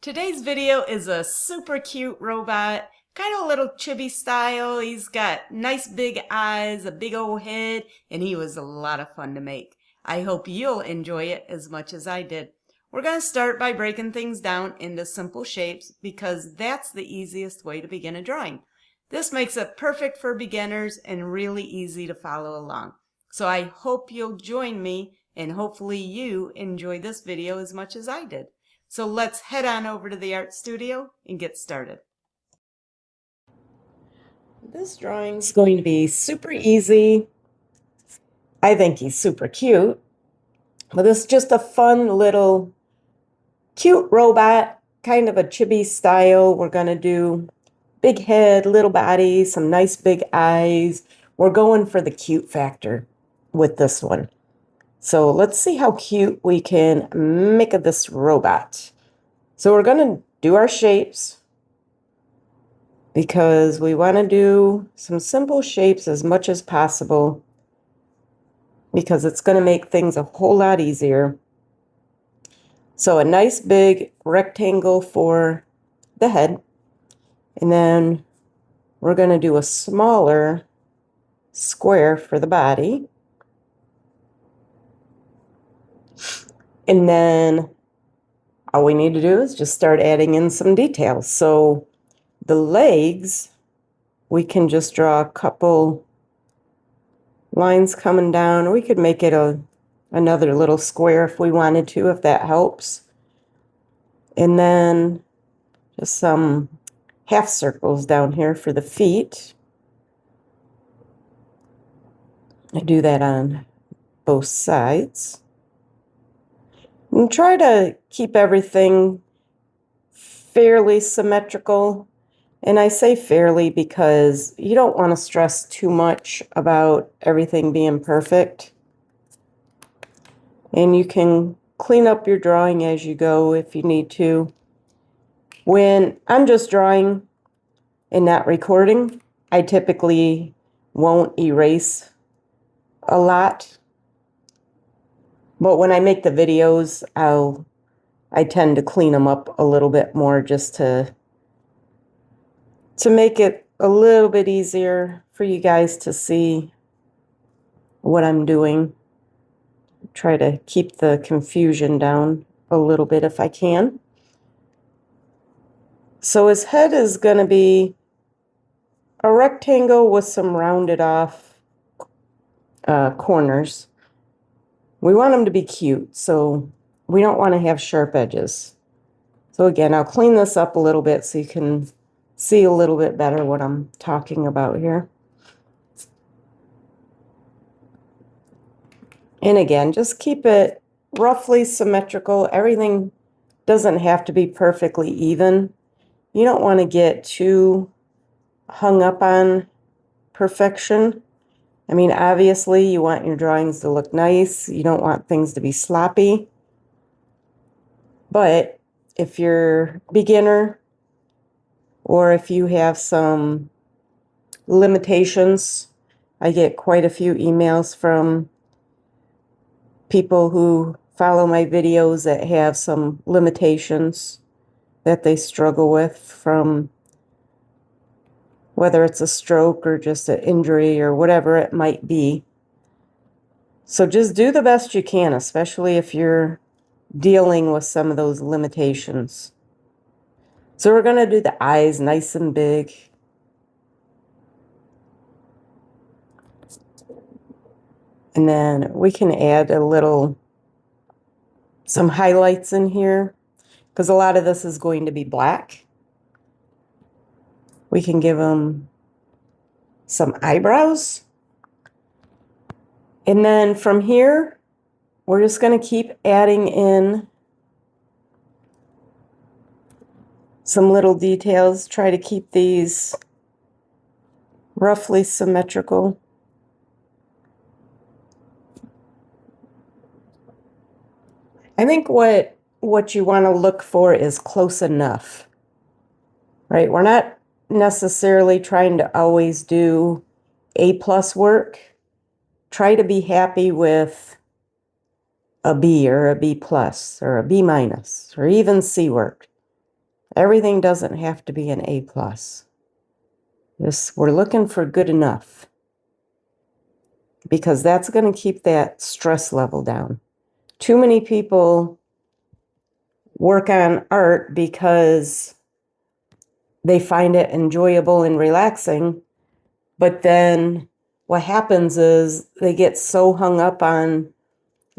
Today's video is a super cute robot, kind of a little chibi style. He's got nice big eyes, a big old head, and he was a lot of fun to make. I hope you'll enjoy it as much as I did. We're going to start by breaking things down into simple shapes because that's the easiest way to begin a drawing. This makes it perfect for beginners and really easy to follow along. So I hope you'll join me and hopefully you enjoy this video as much as I did. So let's head on over to the art studio and get started. This drawing's going to be super easy. I think he's super cute. But this is just a fun little cute robot, kind of a chibi style. We're going to do big head, little body, some nice big eyes. We're going for the cute factor with this one. So let's see how cute we can make this robot. So we're going to do our shapes because we want to do some simple shapes as much as possible because it's going to make things a whole lot easier. So a nice big rectangle for the head, and then we're going to do a smaller square for the body. And then all we need to do is just start adding in some details. So the legs, we can just draw a couple lines coming down. We could make it another little square if we wanted to, if that helps. And then just some half circles down here for the feet. I do that on both sides. And try to keep everything fairly symmetrical. And I say fairly because you don't want to stress too much about everything being perfect. And you can clean up your drawing as you go if you need to. When I'm just drawing and not recording, I typically won't erase a lot. But when I make the videos, I tend to clean them up a little bit more just to make it a little bit easier for you guys to see what I'm doing. Try to keep the confusion down a little bit if I can. So his head is going to be a rectangle with some rounded off corners. We want him to be cute, so we don't want to have sharp edges. So again, I'll clean this up a little bit so you can see a little bit better what I'm talking about here. And again, just keep it roughly symmetrical. Everything doesn't have to be perfectly even. You don't want to get too hung up on perfection. I mean, obviously, you want your drawings to look nice. You don't want things to be sloppy. But if you're a beginner or if you have some limitations, I get quite a few emails from people who follow my videos that have some limitations that they struggle with, from whether it's a stroke or just an injury or whatever it might be. So just do the best you can, especially if you're dealing with some of those limitations. So we're going to do the eyes nice and big. And then we can add some highlights in here, because a lot of this is going to be black. We can give them some eyebrows. And then from here, we're just going to keep adding in some little details. Try to keep these roughly symmetrical. I think what you want to look for is close enough, right? We're not necessarily trying to always do A+ work. Try to be happy with a B or a B+ or a B- or even C work. Everything doesn't have to be an A+. We're looking for good enough, because that's going to keep that stress level down. Too many people work on art because they find it enjoyable and relaxing, but then what happens is they get so hung up on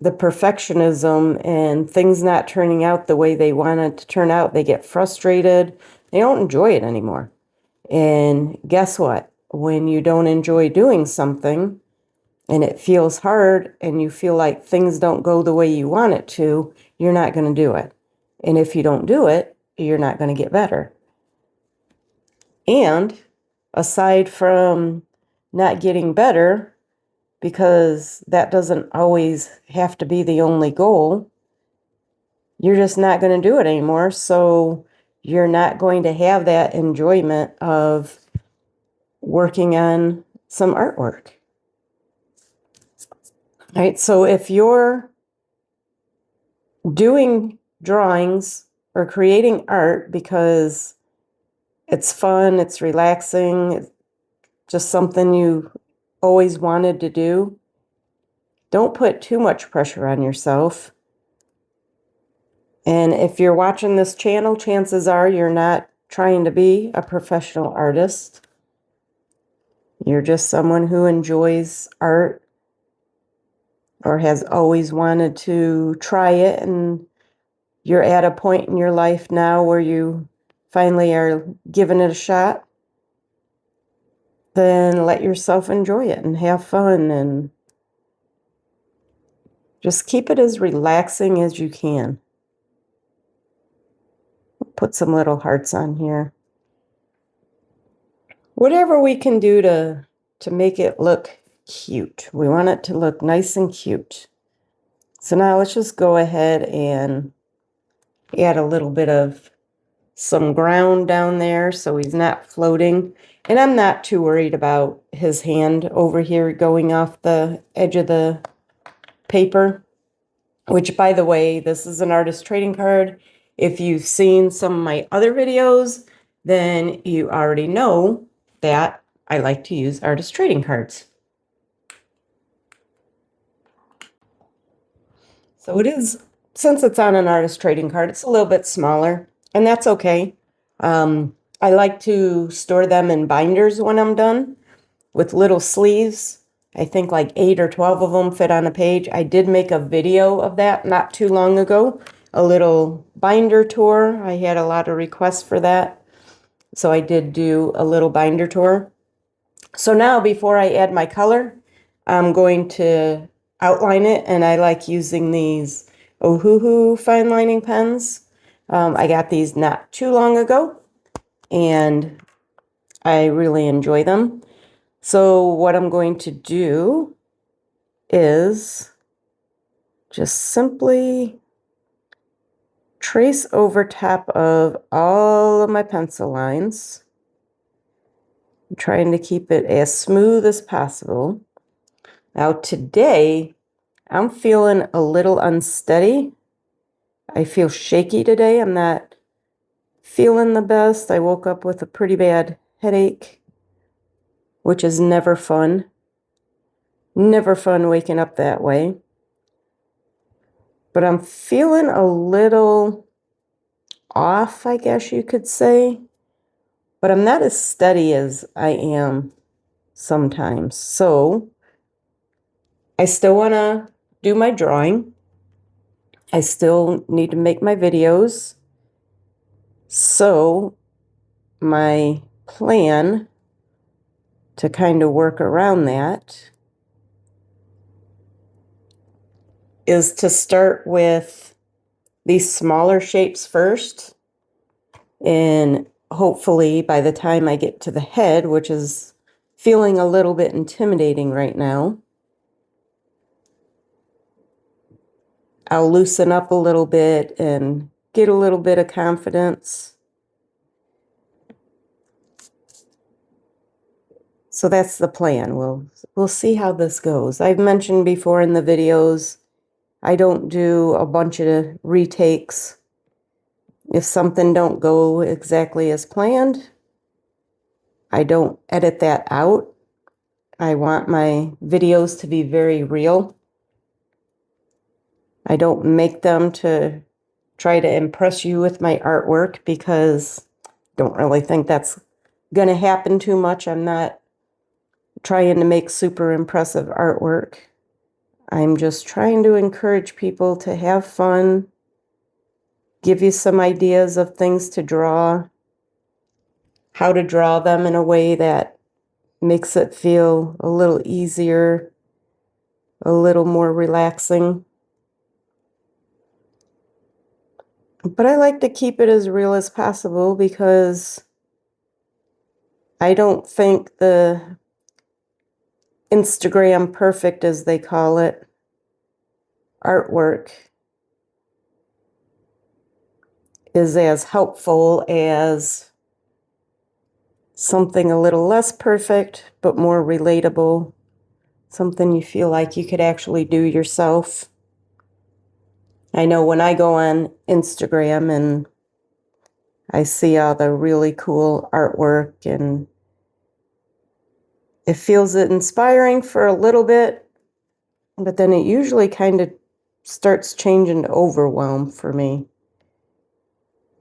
the perfectionism and things not turning out the way they want it to turn out. They get frustrated. They don't enjoy it anymore. And guess what? When you don't enjoy doing something and it feels hard and you feel like things don't go the way you want it to, you're not going to do it. And if you don't do it, you're not going to get better. And aside from not getting better, because that doesn't always have to be the only goal, you're just not going to do it anymore. So you're not going to have that enjoyment of working on some artwork. All right, so if you're doing drawings or creating art because it's fun, it's relaxing, it's just something you always wanted to do, don't put too much pressure on yourself. And if you're watching this channel, chances are you're not trying to be a professional artist. You're just someone who enjoys art or has always wanted to try it, and you're at a point in your life now where you finally are giving it a shot. Then let yourself enjoy it and have fun and just keep it as relaxing as you can. Put some little hearts on here. Whatever we can do to make it look cute. We want it to look nice and cute. So now let's just go ahead and add a little bit of some ground down there so he's not floating. And I'm not too worried about his hand over here going off the edge of the paper, which, by the way, this is an artist trading card. If you've seen some of my other videos, then you already know that I like to use artist trading cards. So it is, since it's on an artist trading card, it's a little bit smaller, and that's okay. I like to store them in binders when I'm done with little sleeves. I think like 8 or 12 of them fit on a page. I did make a video of that not too long ago, a little binder tour. I had a lot of requests for that, so I did do a little binder tour. So now, before I add my color, I'm going to outline it, and I like using these Ohuhu fine lining pens. I got these not too long ago, and I really enjoy them. So what I'm going to do is just simply trace over top of all of my pencil lines. I'm trying to keep it as smooth as possible. Now today, I'm feeling a little unsteady. I feel shaky today. I'm not feeling the best. I woke up with a pretty bad headache, which is never fun. Never fun waking up that way. But I'm feeling a little off, I guess you could say. But I'm not as steady as I am sometimes. So I still want to do my drawing. I still need to make my videos. So my plan to kind of work around that is to start with these smaller shapes first, and hopefully by the time I get to the head, which is feeling a little bit intimidating right now, I'll loosen up a little bit and get a little bit of confidence. So that's the plan. We'll see how this goes. I've mentioned before in the videos, I don't do a bunch of retakes. If something don't go exactly as planned, I don't edit that out. I want my videos to be very real. I don't make them to try to impress you with my artwork because I don't really think that's going to happen too much. I'm not trying to make super impressive artwork. I'm just trying to encourage people to have fun, give you some ideas of things to draw, how to draw them in a way that makes it feel a little easier, a little more relaxing. But I like to keep it as real as possible because I don't think the Instagram perfect, as they call it, artwork is as helpful as something a little less perfect but more relatable, something you feel like you could actually do yourself. I know when I go on Instagram and I see all the really cool artwork, and it feels inspiring for a little bit, but then it usually kind of starts changing to overwhelm for me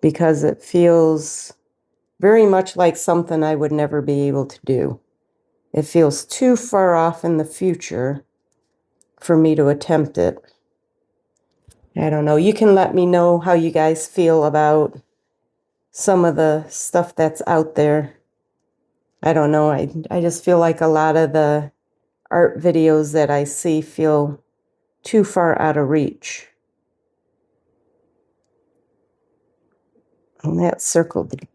because it feels very much like something I would never be able to do. It feels too far off in the future for me to attempt it. I don't know. You can let me know how you guys feel about some of the stuff that's out there. I don't know. I just feel like a lot of the art videos that I see feel too far out of reach. And that circle did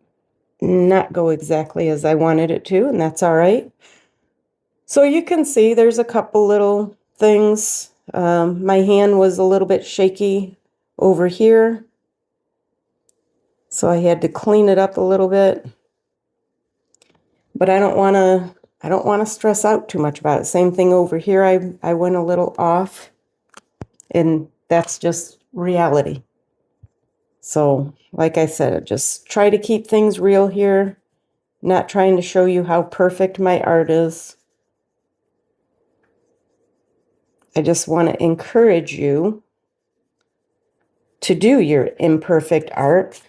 not go exactly as I wanted it to, and that's all right. So you can see there's a couple little things. My hand was a little bit shaky over here, so I had to clean it up a little bit. But I don't want to stress out too much about it. Same thing over here. I went a little off, and that's just reality. So, like I said, just try to keep things real here, not trying to show you how perfect my art is. I just want to encourage you to do your imperfect art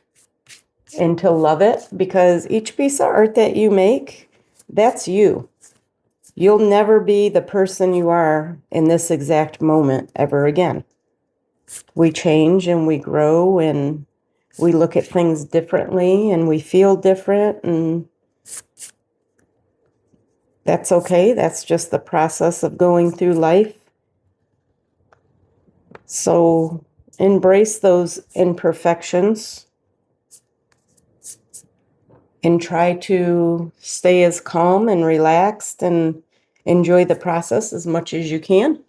and to love it, because each piece of art that you make, that's you. You'll never be the person you are in this exact moment ever again. We change and we grow and we look at things differently and we feel different, and that's okay. That's just the process of going through life. So embrace those imperfections and try to stay as calm and relaxed and enjoy the process as much as you can.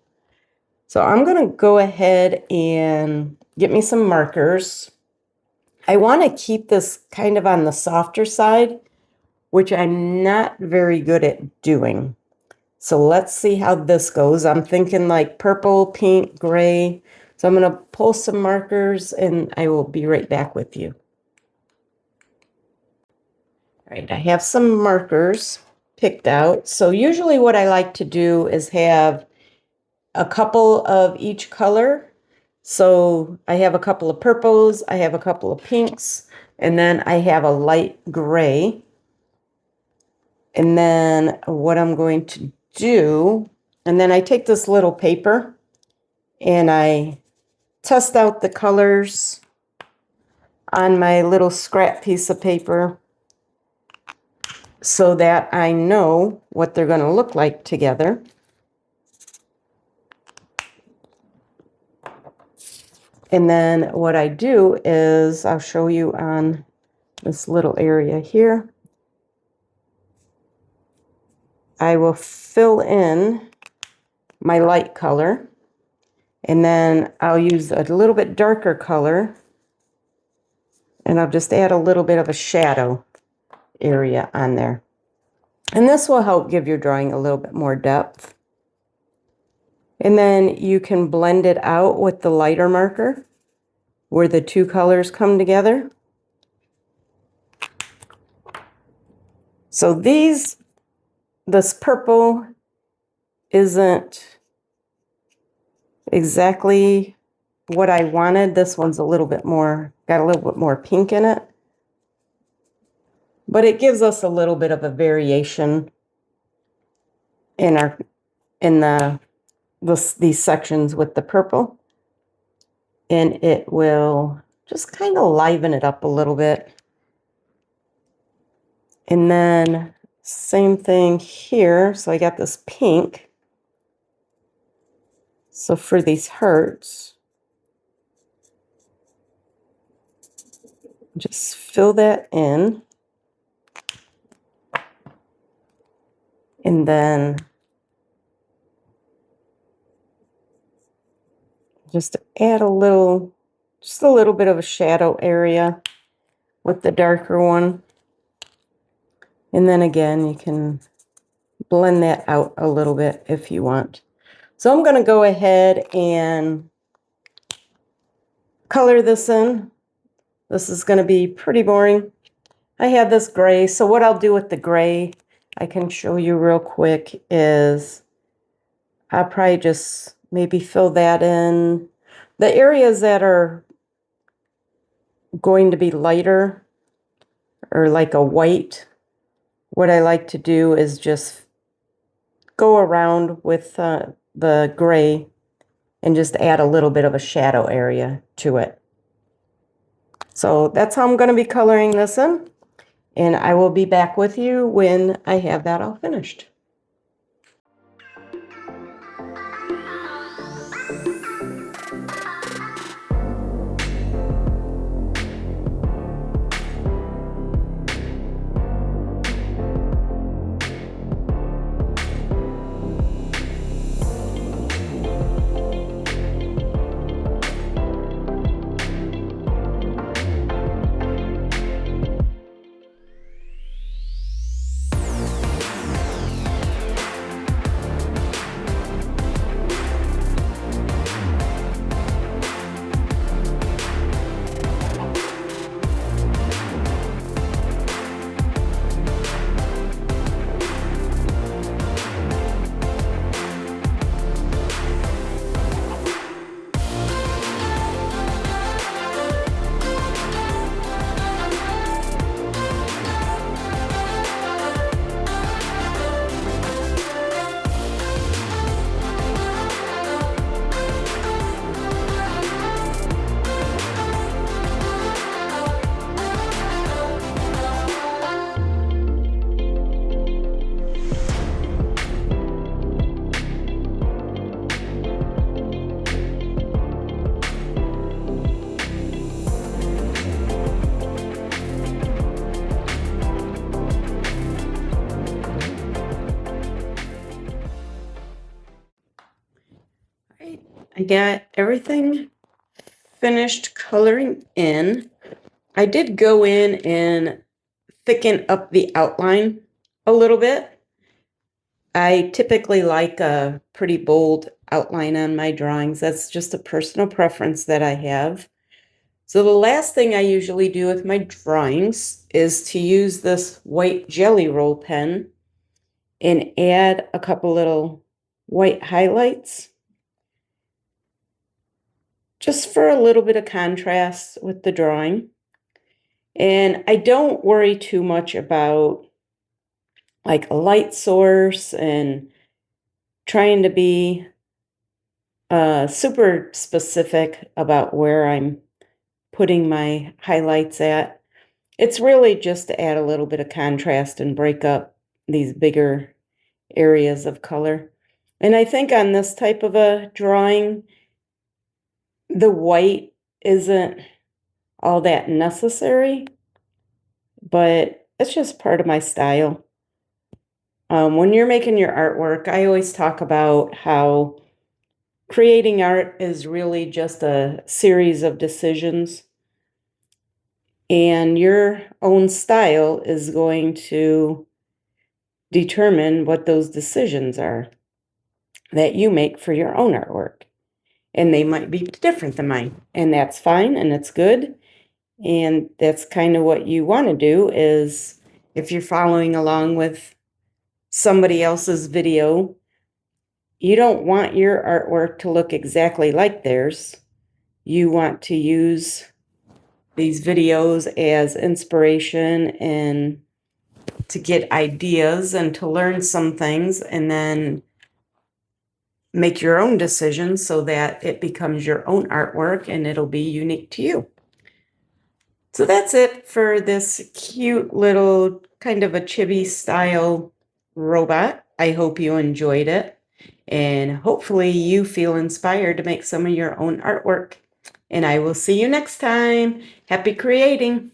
So I'm going to go ahead and get me some markers. I want to keep this kind of on the softer side, which I'm not very good at doing. So let's see how this goes. I'm thinking like purple, pink, gray. So I'm going to pull some markers and I will be right back with you. All right, I have some markers picked out. So usually what I like to do is have a couple of each color. So I have a couple of purples, I have a couple of pinks, and then I have a light gray. And then what I'm going to do, and then I take this little paper and I test out the colors on my little scrap piece of paper so that I know what they're going to look like together. And then what I do is I'll show you on this little area here. I will fill in my light color, and then I'll use a little bit darker color, and I'll just add a little bit of a shadow area on there. And this will help give your drawing a little bit more depth. And then you can blend it out with the lighter marker where the two colors come together. So this purple isn't exactly what I wanted. This one's got a little bit more pink in it. But it gives us a little bit of a variation in these sections with the purple. And it will just kind of liven it up a little bit. And then same thing here. So I got this pink. So for these hearts, just fill that in. And then just add just a little bit of a shadow area with the darker one. And then again, you can blend that out a little bit if you want. So I'm going to go ahead and color this in. This is going to be pretty boring. I have this gray, so what I'll do with the gray, I can show you real quick, is I'll probably just maybe fill that in. The areas that are going to be lighter or like a white, what I like to do is just go around with the gray and just add a little bit of a shadow area to it. So that's how I'm going to be coloring this in. And I will be back with you when I have that all finished. I got everything finished coloring in. I did go in and thicken up the outline a little bit. I typically like a pretty bold outline on my drawings. That's just a personal preference that I have. So the last thing I usually do with my drawings is to use this white jelly roll pen and add a couple little white highlights, just for a little bit of contrast with the drawing. And I don't worry too much about like a light source and trying to be super specific about where I'm putting my highlights at. It's really just to add a little bit of contrast and break up these bigger areas of color. And I think on this type of a drawing, the white isn't all that necessary, but it's just part of my style. When you're making your artwork, I always talk about how creating art is really just a series of decisions, and your own style is going to determine what those decisions are that you make for your own artwork. And they might be different than mine, and that's fine and it's good. And that's kind of what you want to do, is if you're following along with somebody else's video, you don't want your artwork to look exactly like theirs. You want to use these videos as inspiration and to get ideas and to learn some things, and then make your own decisions so that it becomes your own artwork and it'll be unique to you. So that's it for this cute little kind of a chibi style robot. I hope you enjoyed it, and hopefully you feel inspired to make some of your own artwork. And I will see you next time. Happy creating!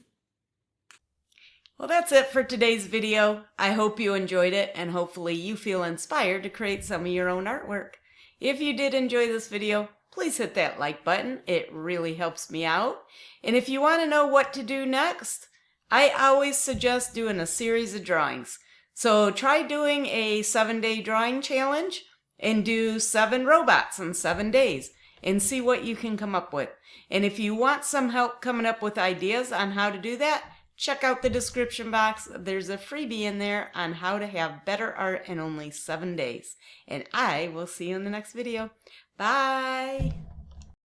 Well, that's it for today's video. I hope you enjoyed it, and hopefully you feel inspired to create some of your own artwork. If you did enjoy this video, please hit that like button. It really helps me out. And if you want to know what to do next, I always suggest doing a series of drawings. So try doing a 7-day drawing challenge and do 7 robots in 7 days and see what you can come up with. And if you want some help coming up with ideas on how to do that, check out the description box. There's a freebie in there on how to have better art in only 7 days. And I will see you in the next video. Bye!